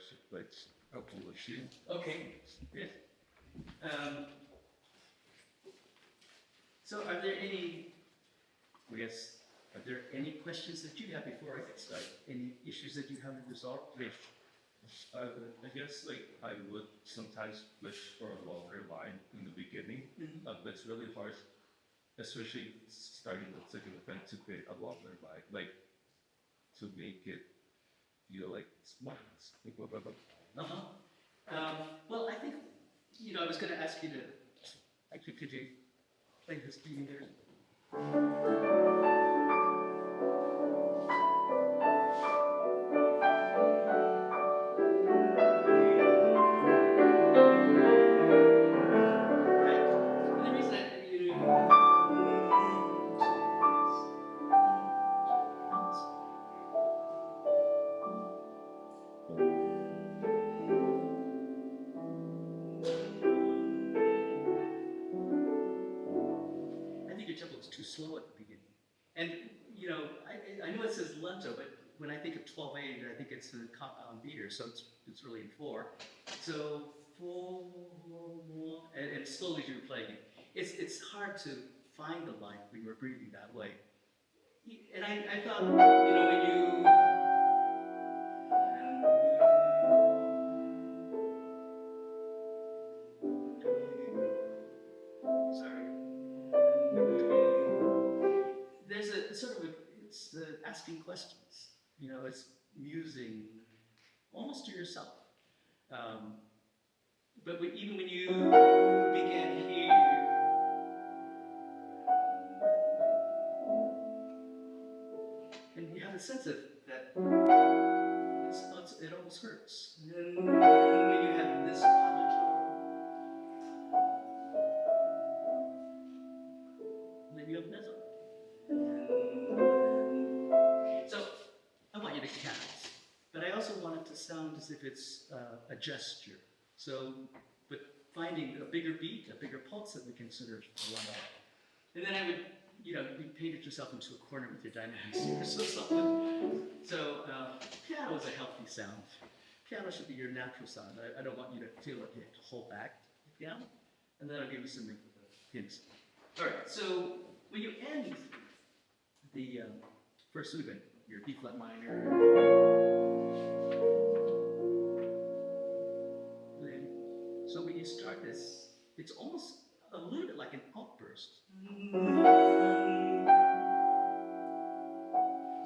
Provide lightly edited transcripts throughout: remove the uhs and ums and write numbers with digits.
question, but hopefully she. Okay, good. So are there any, I guess, are there any questions that you have before I get started? Any issues that you haven't resolved? I guess like I would sometimes wish for a longer line in the beginning, but it's really hard, especially starting the second event, to create a longer line, like to make it feel like smart. Well, I think, I was going to ask you to, actually, could you play this beating there? Too slow at the beginning. And, I know it says lento, but when I think of 12/8, I think it's a compound meter, so it's really in 4. So 4, and slowly as you're playing it. It's hard to find the line when you're breathing that way. And I thought, when you it's asking questions. It's musing almost to yourself. But even when you begin here, and you have a sense of that, it almost hurts. And then when you have this then you have mezzo. So I want you to count, but I also want it to sound as if it's a gesture. So, but finding a bigger beat, a bigger pulse that we can sort of run out. And then I would, you painted yourself into a corner with your diamond piece or something. So piano is a healthy sound. Piano should be your natural sound. I don't want you to feel like you have to hold back the piano. And then I'll give you some hints. All right, so when you end the first movement, your B flat minor, so when you start this, it's almost a little bit like an outburst.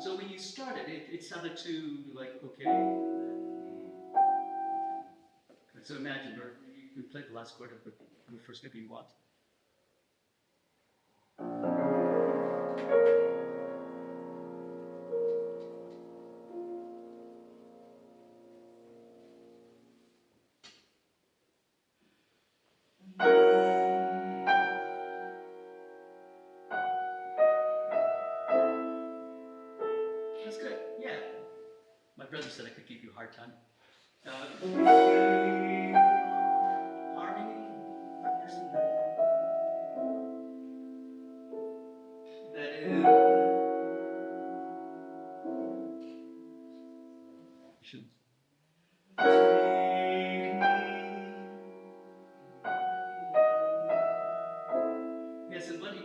So when you started, it sounded too like, okay. So imagine, we played the last chord of the first maybe you want. That's good, yeah. My brother said I could give you a hard time. Harmony. That is. You should. Yes, and buddy.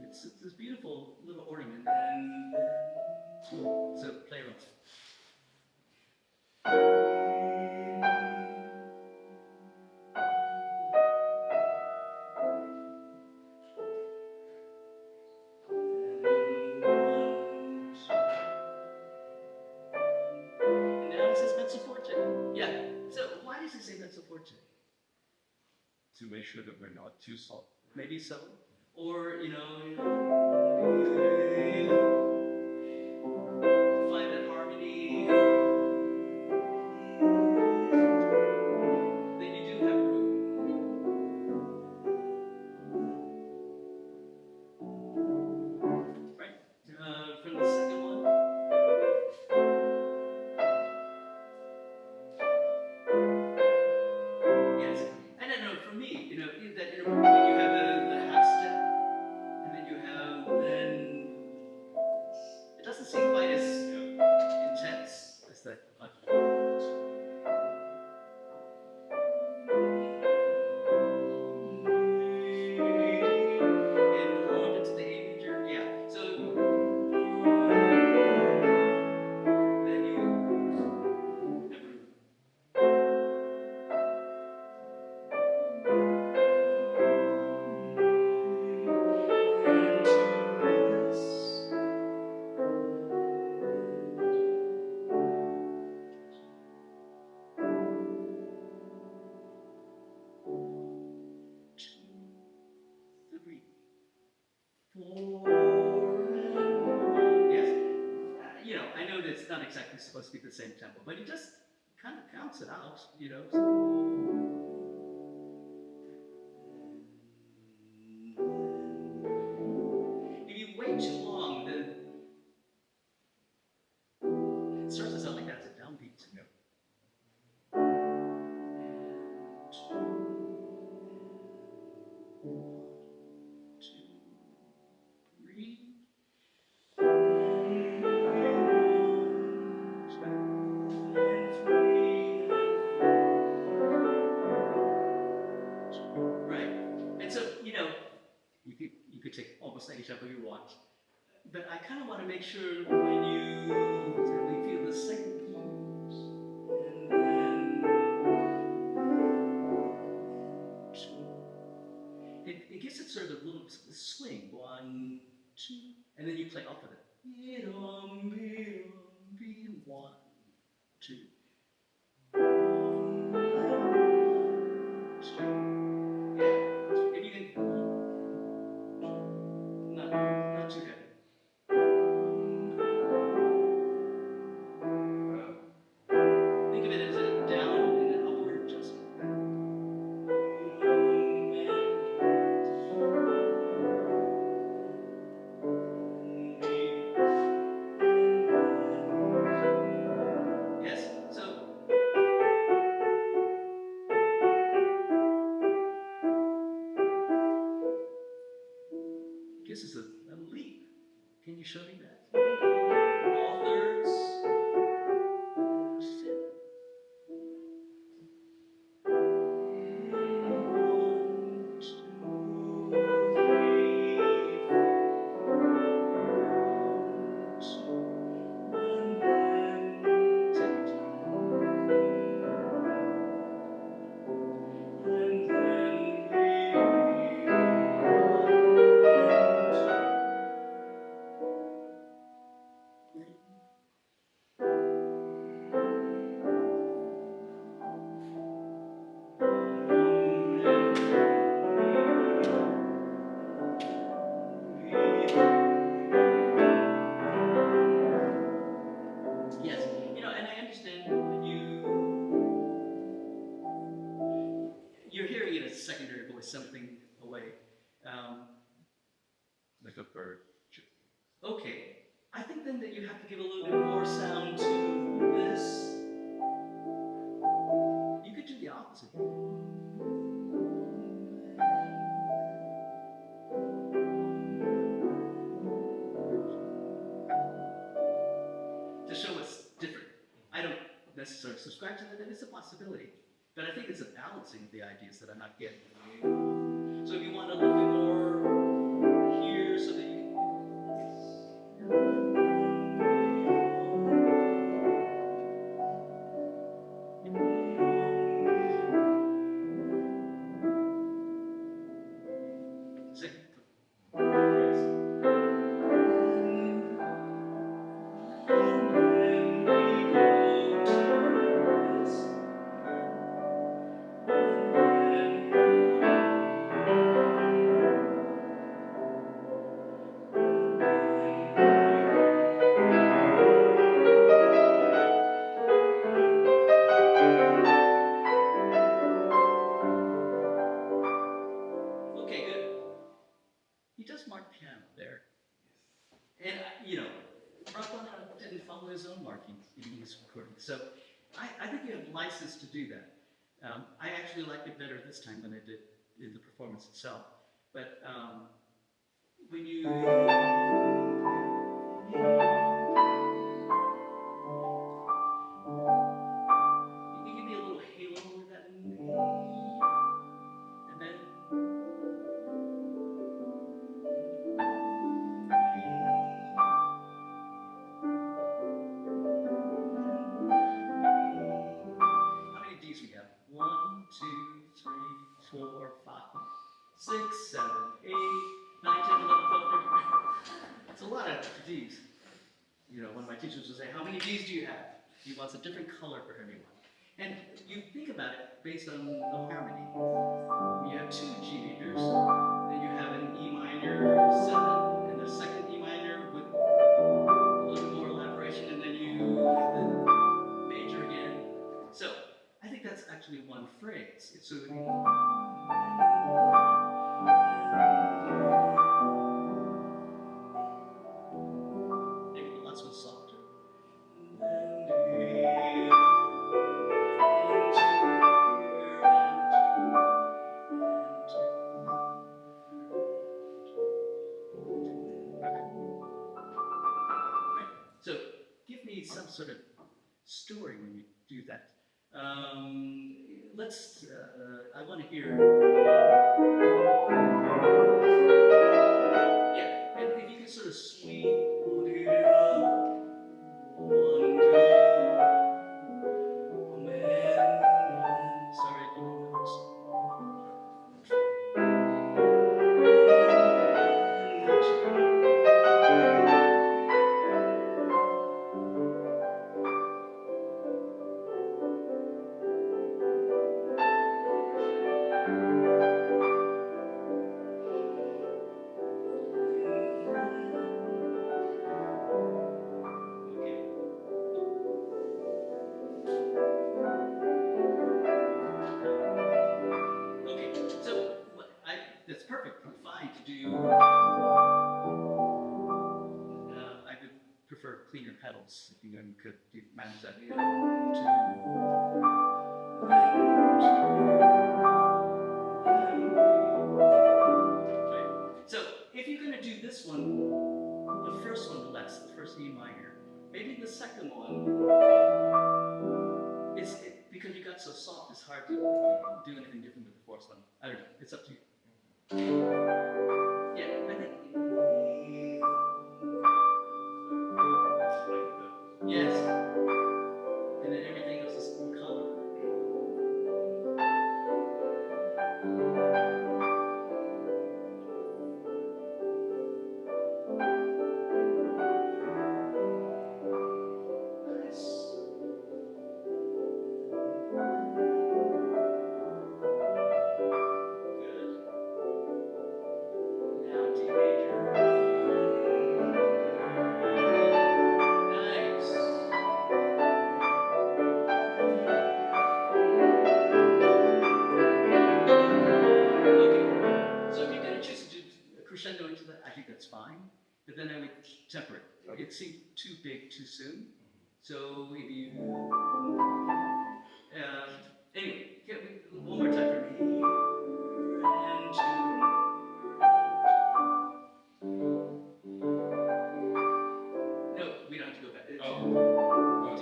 It's this beautiful little ornament, and so play around. And now it says mezzo forte. Yeah. So why does it say mezzo forte? To make sure that we're not too soft. Maybe so. Or, to find that harmony, that you do have room. Right? For the second one. Yes. And I know for me, that when you have the half step, and then you have supposed to be the same tempo, but he just kind of counts it out, you know. So, if you wait too long, then it starts to sound like that's a downbeat. Yeah. Right. And so, you know, you could take almost any tempo you want. But I kind of want to make sure when you really feel the second beat, and then it gives it sort of a little swing. 1, 2, and then you play off of it. 1, 2. If you can, not too heavy. Think of it as a down and an upward adjustment. Yes, so this is a leap. Can you show me that? All thirds. Fifth. 1, 2, yes, you know, and I understand you're hearing it as a secondary voice, something away. Like a bird. Okay, I think then that you have to give a little bit more sound to this. You could do the opposite. To show it's different. I don't necessarily subscribe to that, and it's a possibility. But I think it's a balancing of the ideas that I'm not getting. So if you want a little bit more here so that you can... Second phrase. Okay, good. He does mark piano there. And, you know, Rachmaninoff didn't follow his own markings in his recording. So I think you have license to do that. I actually liked it better this time than I did in the performance itself. But when you... You can give me a little halo with that. And then... How many Ds we have? 1, 2, 3, 4, 5, 6, 7, 8, 9, 10, 11, 12, 13. It's a lot of Ds. You know, one of my teachers would say, how many Ds do you have? He wants a different color for everyone. And you think about it based on the harmony. You have 2 G majors, then you have an E minor 7, and a second E minor with a little more elaboration, and then you have the some sort of story when you do that. I want to hear. Yeah, and if you can sort of sweep. One, two, man. Sorry, I don't know this. Okay, so that's perfectly fine to do. I would prefer cleaner pedals if you could manage that. So if you're going to do this one, the first one less, the first E minor, maybe the second one is because you got so soft, it's hard to do anything different with the fourth one. I don't know. It's up to you. Yeah, I think. Yes. And then everything else is color. Crescendo into that, I think that's fine, but then I would temper it. Okay. It seemed too big too soon. So if you, anyway, one more time for me. And two. No, we don't have to go back. D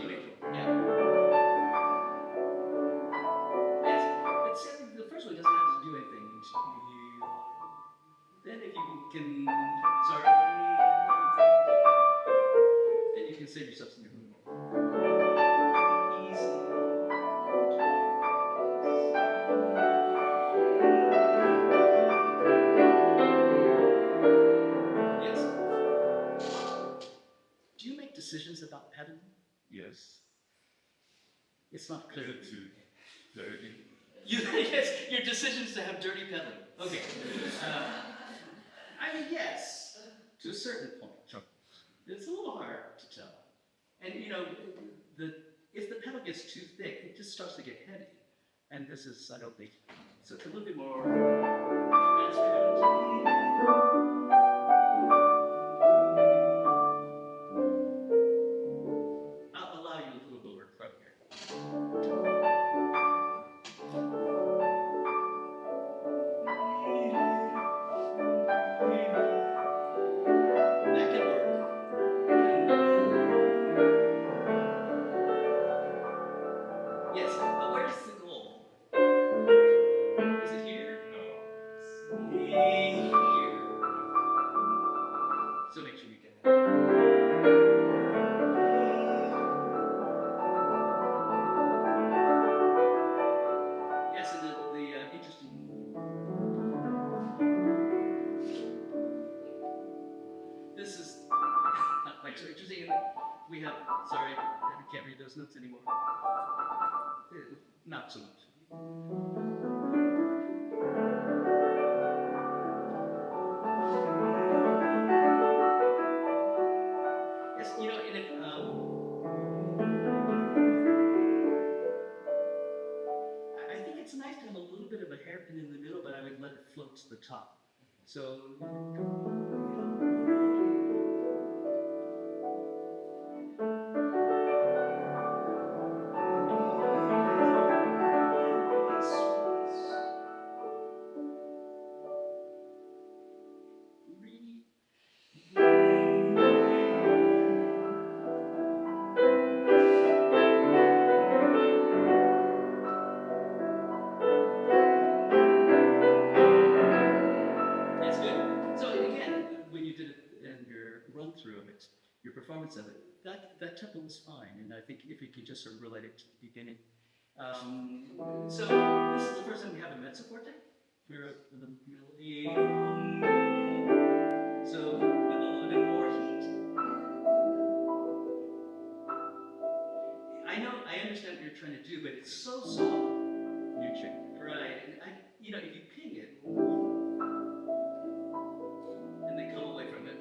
major. Yeah. Yes, but see, the first one doesn't have to do anything. Then if you can, sorry, then you can save yourself some room. Easy. Yes. Do you make decisions about pedaling? Yes. It's not clear. Is it too dirty? Yes, your decisions to have dirty pedaling. Okay. I mean, yes, to a certain point. Sure. It's a little hard to tell. And you know, if the pedal gets too thick, it just starts to get heady. And this is, I don't think, so it's a little bit more. I'll allow you a little bit more club here. That can work. Yes, but where's the goal? Is it here? No. Here. So make sure you get that. Yes, and the interesting. This is not quite so interesting. We have, sorry, I can't read those notes anymore. Not so much. Yes, you know, and if, I think it's nice to have a little bit of a hairpin in the middle, but I would let it float to the top. So. think if you could just sort of relate it to the beginning. So this is the first time we have a mezzo forte for the melody. So a little bit more heat. I understand what you're trying to do, but it's so soft. You check. Right, and if you ping it, and then come away from it.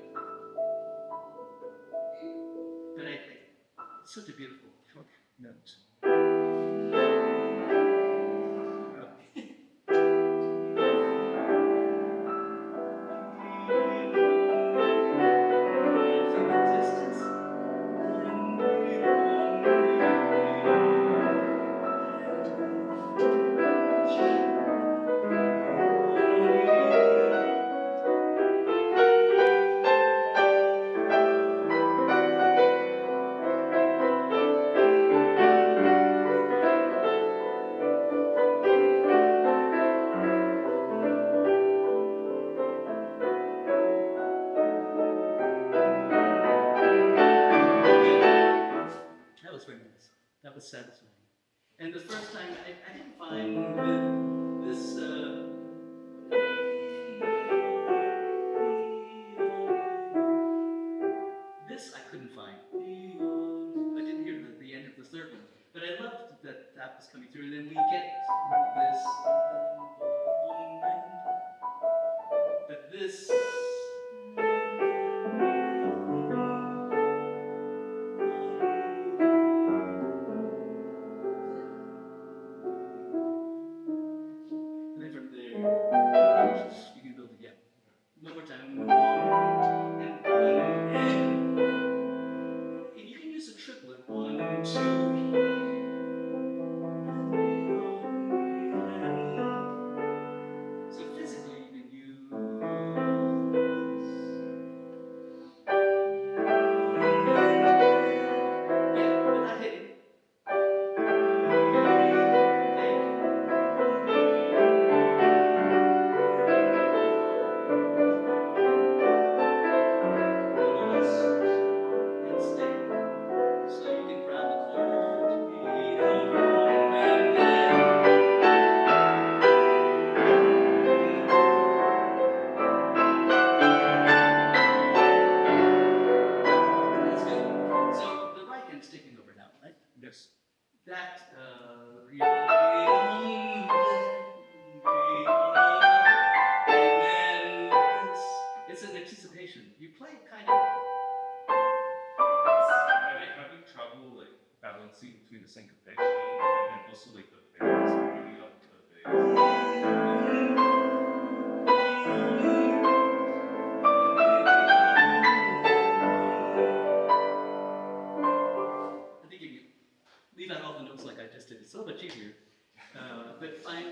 But it's such a beautiful short note. From a distance. That was very nice. That was satisfying. And the first time I didn't find this. This I couldn't find. I didn't hear the end of the third one. But I loved that was coming through. And then we get this. But this. And then from there, you can build again. One more time. And you can use a triplet. 1, 2. So physically, you can use. Yeah, without hitting. Taking over now, right? Yes. That and then it's an anticipation. You play kind of. I'm having trouble like balancing between the syncopation and also like the bass, bringing up the bass. I think if you leave out all the notes like I just did, it's so much easier. But find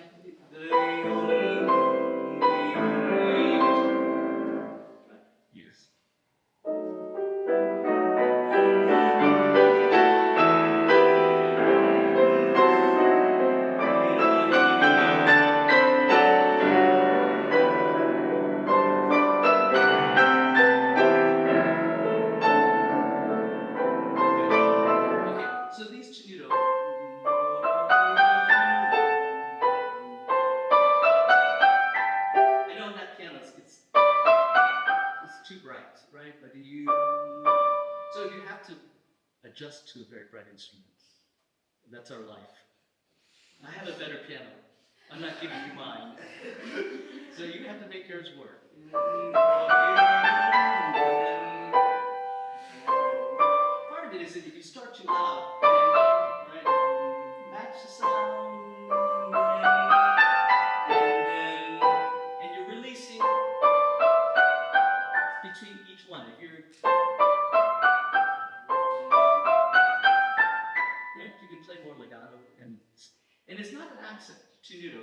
Yes. So these tenuto. I know on that piano it's too bright, right? But so you have to adjust to a very bright instrument. That's our life. I have a better piano. I'm not giving you mine. So you have to make yours work. Part of it is that if you start too loud, right, match the sound, and you're releasing between each one. If you're, right, you can play more legato, and it's not an accent. Tenuto.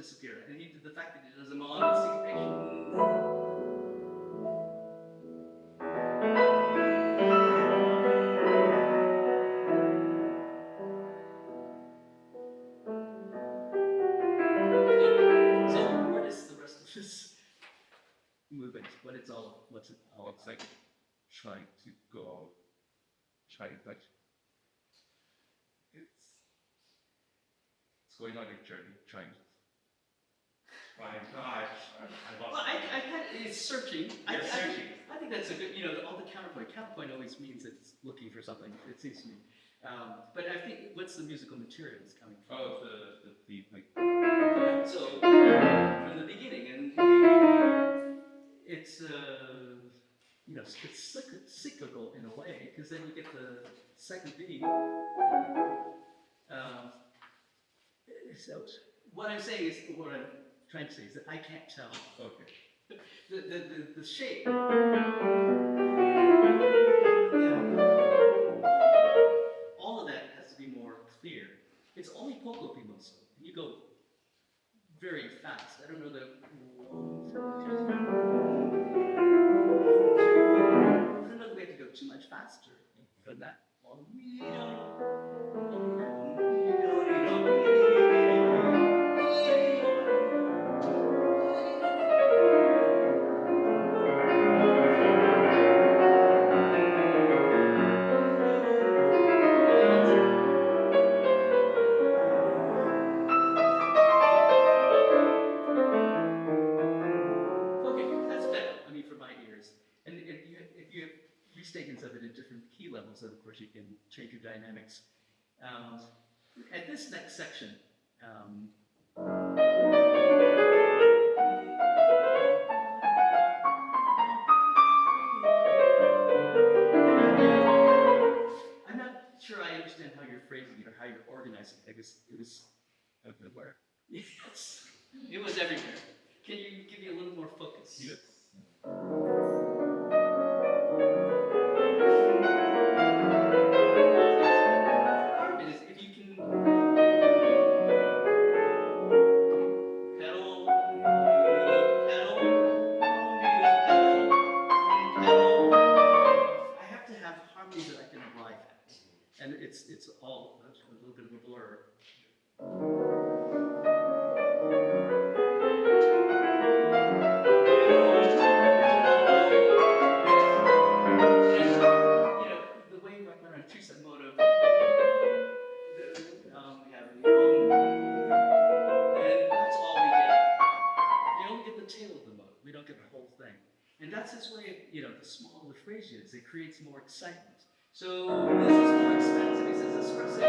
disappear. And the fact that it does them all in syncopation. So what is the rest of this movement? What's it all It's like trying to go, trying like it's going on a journey, trying. My gosh, I lost. Well, I kind of, it's searching. You're searching. I think that's a good, all the counterpoint. Counterpoint always means it's looking for something, it seems to me. But I think, what's the musical material it's coming from? Oh, the theme, like. So, from the beginning, and it's, it's cyclical in a way, because then you get the second beat. So, what I'm saying is, what I'm trying to say is that I can't tell. Okay. The shape. All of that has to be more clear. It's only poco pimoso. You go very fast. I don't know that. I don't know that we have to go too much faster than that. Of it at different key levels, and of course you can change your dynamics. At this next section, I'm not sure I understand how you're phrasing it or how you're organizing it. It was Everywhere. Yes, it was everywhere. Can you give me a little more focus? Yes. It's all a little bit of a blur. The way Rachmaninoff treats that motive, we have and that's all we get. We only get the tail of the motive. We don't get the whole thing. And that's his way of, the smaller the phrase is, it creates more excitement. So this is more expensive. He says espresso.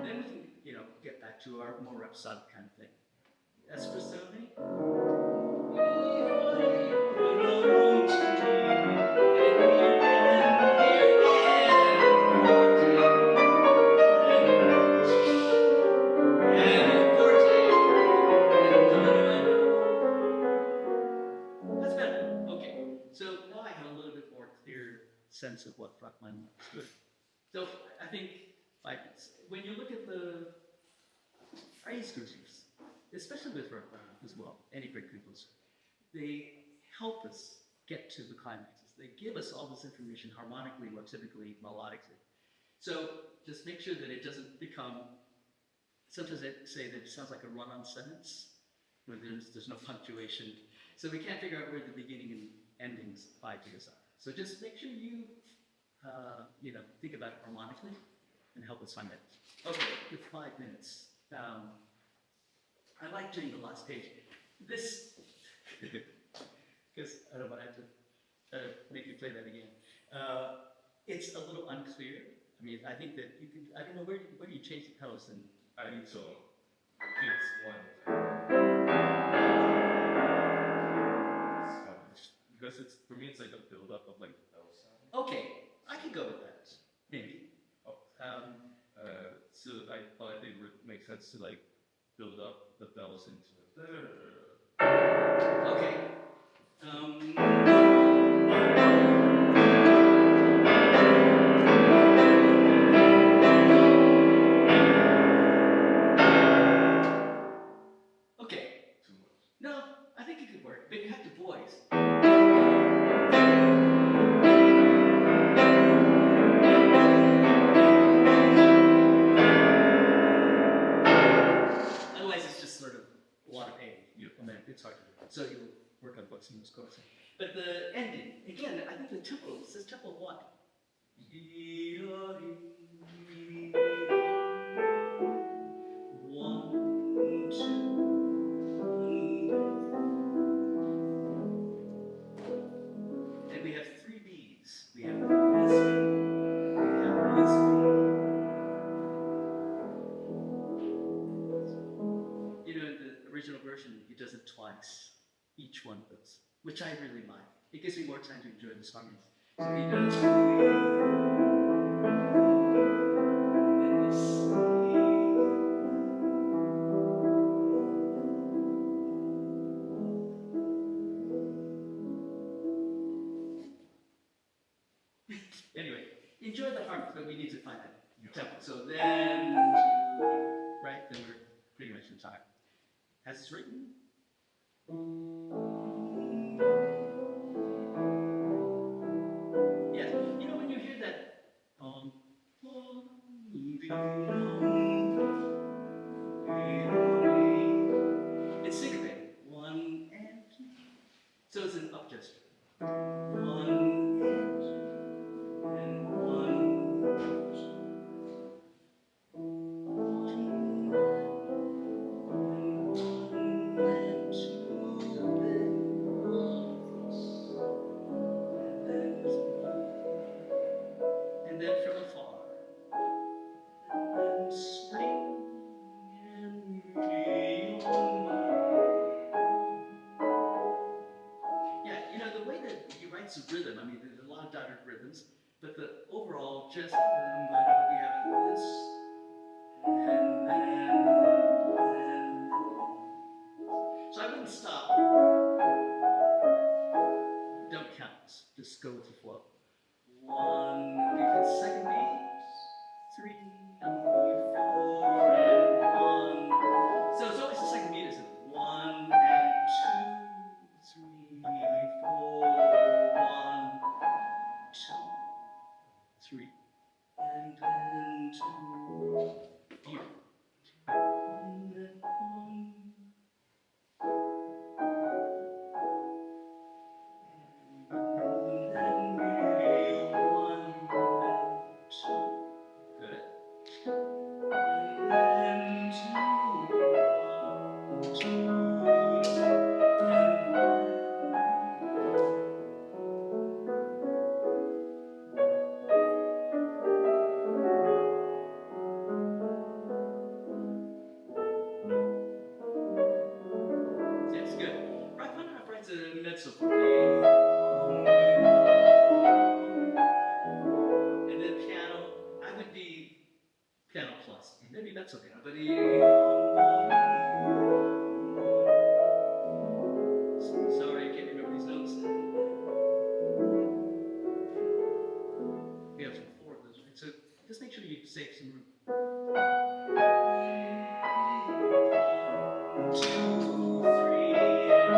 Then we can, get back to our more rhapsodic kind of thing. Espresso. Sense of what Rachmaninoff is good. So I think when you look at the phrase groups, especially with Rachmaninoff as well, any great composer, they help us get to the climaxes. They give us all this information harmonically or typically melodically. So just make sure that it doesn't become, sometimes they say that it sounds like a run-on sentence, where there's no punctuation. So we can't figure out where the beginning and endings of ideas are. So just make sure you, think about it harmonically and help us find it. Okay, with 5 minutes. I like doing the last page. This, because I don't want to have to make you play that again. It's a little unclear. I mean, I think that you could, I don't know, where do you change the pedals then? I think so. It's one. Because for me, it's like a build-up of like the bell sound. Okay, I can go with that. Maybe. Oh. So I thought it would make sense to like build up the bells into it. Okay. it's hard to do. So you'll work on books in this course. But the ending, again, I think the tempo, it says tempo what? 1, 2, and we have 3 Bs. We have this B, we have this B. You know, in the original version, he does it twice, each one of those, which I really mind. It gives me more time to enjoy the song. So he does. Then this anyway, enjoy the harmony, but we need to find that tempo. So then, right, then we're pretty much in time. Has this written? Yes, you know when you hear that, it's syncopated. 1 and 2. So it's an up gesture. 1 and 1, 2. 1 and 2. And then from afar, and spring and yeah, you know, the way that he writes the rhythm, I mean, there's a lot of dotted rhythms, but the overall just, we have this, and then, so I wouldn't stop. Don't count, just go with the flow. 1, because second beat, 3, 4, and 1. So it's always the second beat, isn't it? 1 and 2, 3, 4, 1, 2, 3, and then 2. Here. And then 1. It's good. Rachmaninoff writes a mezzo for me. And then piano, I would be piano plus. Maybe mezzo piano, but sorry, I can't remember these notes. We have 4 of those, right? So just make sure you save some room. 2, 3, and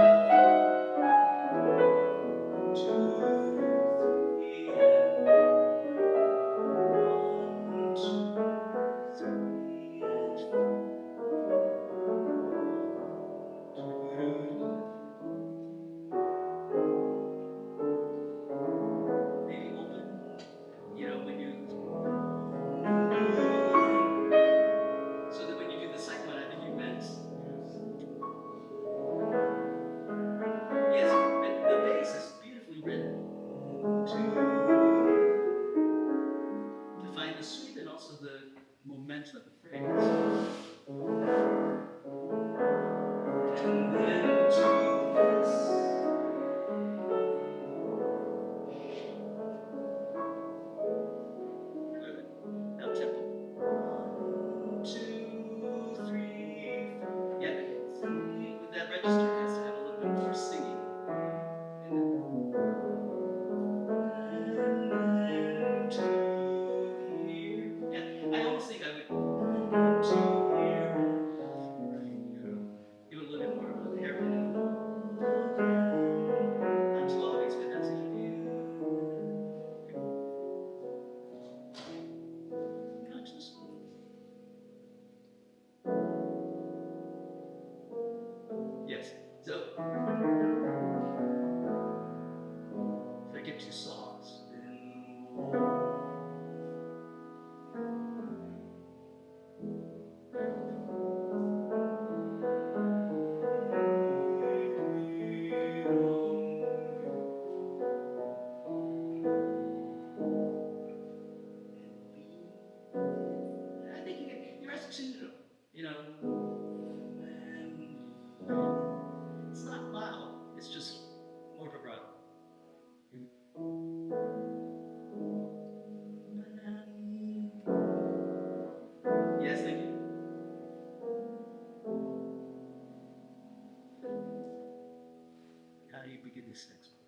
you begin this next one?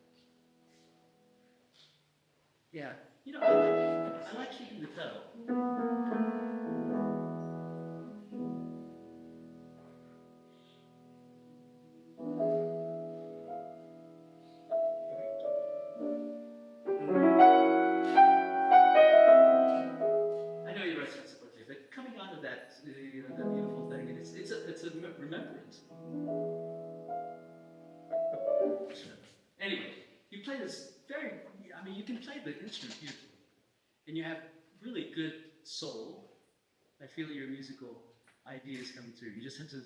Yeah, you know, I like keeping the pedal. I know you're responsibility, but coming out of that, you know, that beautiful thing, and it's a remembrance. Anyway, you play this very, I mean, you can play the instrument beautifully, and you have really good soul. I feel your musical ideas coming through. You just have to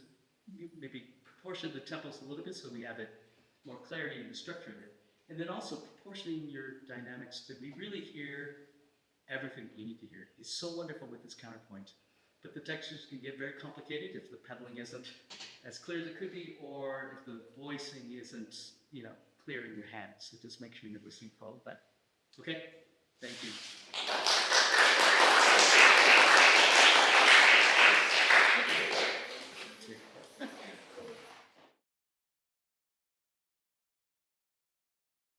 maybe proportion the tempos a little bit so we have it more clarity in the structure of it. And then also proportioning your dynamics that we really hear everything we need to hear. It's so wonderful with this counterpoint. But the textures can get very complicated if the pedaling isn't as clear as it could be, or if the voicing isn't, you know, clear in your hands. So just make sure you're listening for all of that. Okay? Thank you.